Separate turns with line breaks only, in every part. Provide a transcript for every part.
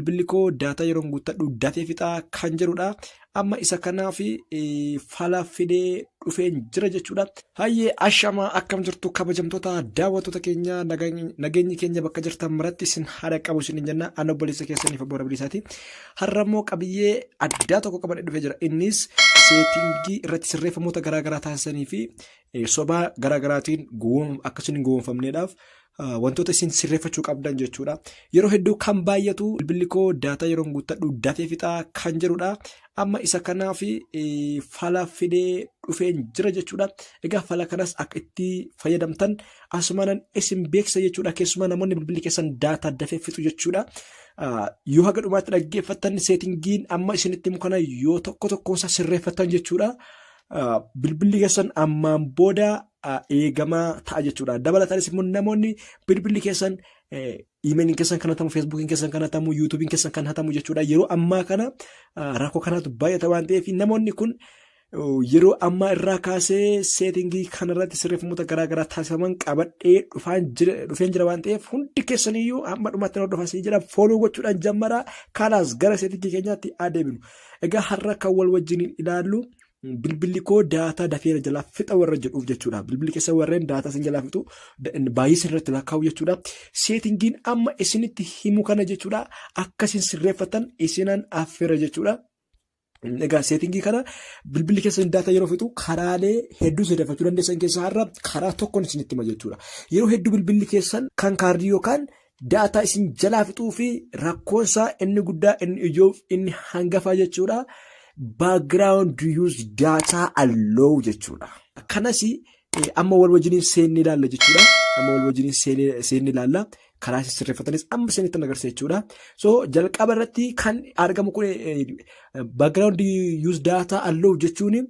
Bilbilli koo daataa yeroo guuttadhu dafee fixaa kan jedhudha. Amma isa kanaaf fala fidee dhufeen jira jechuudha. Hayyee ashamaa akkam jirtu kabajamtoota daawwattoota keenya nageenyi keenya bakka jirtan maratti isin haadha qabu isin jenna. Ana obboleessa keessaniif abboora bilisaati. Har'ammoo qabiyyee addaa tokko qabadhee dhufee jira. Innis seetingii irratti sirreeffamoota garaagaraa taasisanii fi sobaa garaagaraatiin akkasumas gowwoomfamneedhaaf wantoota isin sirreeffachuu qabdan jechuudha. Yeroo hedduu kan baay'atu bilbilli koo daataa yeroo guuttadhu dafee fixaa kan jedhudha. Amma isa kanaaf fala fidee dhufeen jira jechuudha. Egaa fala kanas akka itti fayyadamtan asumaan isin beeksisa jechuudha. Keessumaa namoonni bilbilli keessan daataa dafee fixu jechuudha. Yoo haga dhumaatti dhaggeeffattan seetingiin amma isinitti mukana yoo tokko tokkoonsaa sirreeffattan jechuudha. Bilbilli keessan ammaan booda eegamaa ta'a jechuudha. Dabalataanis immoo namoonni bilbilli keessan iimeeliin keessan kan hatamu, feesbuukiin keessan kan hatamu, yuutuubiin keessan kan hatamu jechuudha. Yeroo ammaa kana rakkoo kanaatu baay'ata waan ta'eef namoonni kun yeroo ammaa irraa kaasee seetingii kanarratti sirreeffamoota garaagaraa taasifaman qabadhee dhufeen jira waan ta'eef hundi keessaniyyuu amma dhumaatti hordofaa jira. Fooloo gochuudhaan jammaraa kanaas gara seetingii keenyaatti adeemnu. Egaa har'a kan wal wajjin ilaallu bilbilli koo daataa dafeera jalaa fixa warra jedhuuf jechuudha. Bilbilli keessa warreen daataa isin jalaa fixu baay'ee sirriitti lakkaa'u jechuudha. Seetingiin amma isinitti himu kana jechuudha. Akkasiin sirreeffatan isinan affeera jechuudha. Egaa seetingii kana bilbilli keessa daataa yeroo fixu karaalee hedduu sirreeffachuu dandeessan keessaa har'a karaa tokkoon isinitti hima jechuudha. Yeroo hedduu bilbilli keessan kan kaardii yookaan daataa isin jalaa fixuu fi rakkoonsaa inni guddaa inni ijoo inni hangafaa jechuudha. Background use data allow jechuudha. Kanas amma wal wajjiniin seennee ilaalla jechuudha. Amma wal wajjiniin seennee ilaalla. Karaa sirreeffatanis amma isinitti agarsiisa jechuudha. So jalqaba irratti kan argamu kun background use data allow jechuun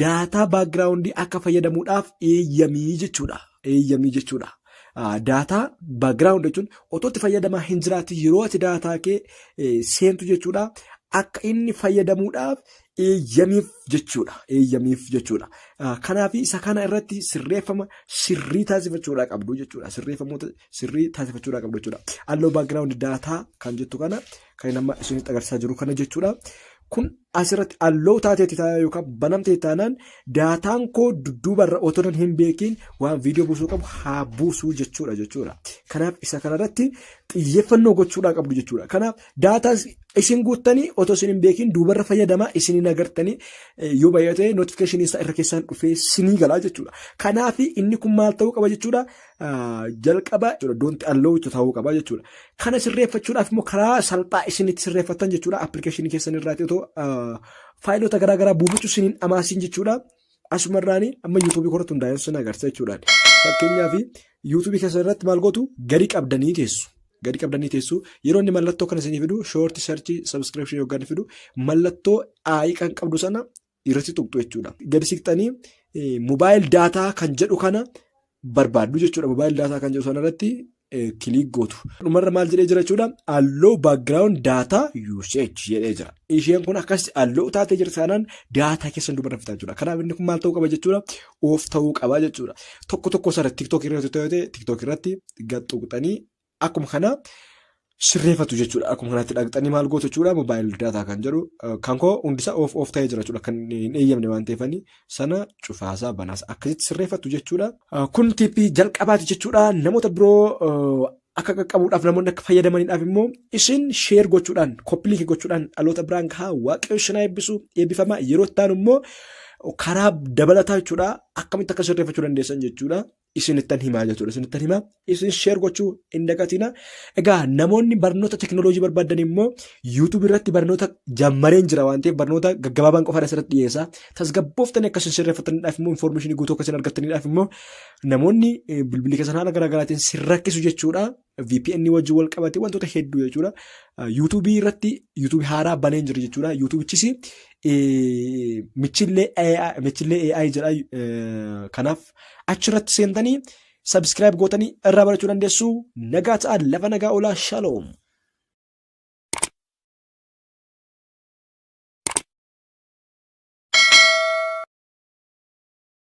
daataa background akka fayyadamuudhaaf eeyyamii jechuudha. Eeyyamii jechuudha. Daataa background jechuun otoo itti fayyadamaa hin jiraatu yeroo ati daataa kee seentu jechuudha. Akka inni fayyadamuudhaaf eeyyamiif jechuudha. Eeyyamiif jechuudha. Kanaaf isa kana irratti sirreeffama sirrii taasifachuudhaa qabdu jechuudha. Sirreeffamoota sirrii taasifachuudhaa qabdu jechuudha. Allow background daataa kan jettu kana kan nama isinitti agarsiisaa jiru kana jechuudha. Kun asirratti allow taateetti taa'aa yookaan banamtee taanaan daataan koo dudduubarra otoo hin beekin waan viidiyoo buusuu qabu haa buusuu jechuudha. Kanaaf isa kanarratti xiyyeeffannoo gochuudhaa qabdu jechuudha. Kanaaf daataa isin guuttanii otoo isin hin beekin duubarra fayyadamaa isiniin agartanii yoo baay'ate notifikashinii isaa irra keessaan dhufee sinii galaa jechuudha. Kanaaf inni kun maal ta'uu qaba jechuudha. Jalqaba doonti allow ta'uu qaba jechuudha. Kana sirreeffachuudhaaf immoo karaa salphaa isinitti sirreeffattan jechuudha. Appilikeeshinii keessan irraati otoo faayilota garaagaraa buufachuu isiniin amaasiin jechuudha. Asumarraanii amma yuutuubii korratti hundaa'een sun agarsiisa jechuudha. Fakkeenyaaf yuutuubii keessan irratti maal gootu gadi qabdanii teessu. Gadi qabdanii teessu yeroo inni mallattoo kana isinii fidu shoorti sarchii sabskiripshinii yookaan fidu mallattoo aayii kan qabdu sana irratti tuqxu jechuudha. Gadi siqxanii mobaayil daataa kan jedhu kana barbaaddu jechuudha. Mobaayil daataa kan jedhu sana irratti kiliik gootu. Dhumarra maal jedhee jira jechuudha. Allow background data usage jedhee jira. Isheen kun akkasi allow taatee jirti sanaan daataa keessan duubarra fitaa jechuudha. Kanaaf inni kun maal ta'uu qaba jechuudha. Of ta'uu qaba jechuudha. Tokko sarara tiktook irratti gaxxuqxanii akkuma kana sirreeffatu jechuudha. Akkuma kanatti dhaqxanii maal gootu jechuudha. Mobaayil daataa kan jedhu kan koo hundisaa of ta'ee jira jechuudha. Kan hin eeyyamne waan ta'eefanii sana cufaasaa banaas akkasitti sirreeffatu jechuudha. Kun tiippii jalqabaati jechuudha. Namoota biroo akka qaqqabuudhaaf namoonni akka fayyadamaniidhaaf immoo isin sheer gochuudhaan koppiliikii gochuudhaan dhaloota biraan gahaa waaqayyo isin eebbifamaa yeroo ta'an immoo karaa dabalataa jechuudha. Akkamitti akka sirreeffachuu dandeessan jechuudha. Isinittan himaa jechuudha. Isinittan himaa. Isin sheer gochuu hin dagatina. Egaa namoonni barnoota teekinooloojii barbaadan immoo yuutuubii irratti barnoota jammareen jira waan ta'eef barnoota gaggabaabaan qofa asirratti dhiyeessa. Tasgabbooftanii akkasiin sirreeffataniidhaaf immoo infoormeeshinii guutuu akkasiin argataniidhaaf immoo namoonni bilbilii keessan haala garaagaraatiin sirrakkisu jechuudha. VPN wajjin wal qabatee wantoota hedduu jechuudha. yuutuubii irratti yuutuubii haaraa baneen jira jechuudha. Yuutuubichis michillee AI jedha. Kanaaf achirratti seentanii sabskiraayib gootanii irraa barachuu dandeessu. Nagaa ta'aa lafa nagaa oolaa shalom.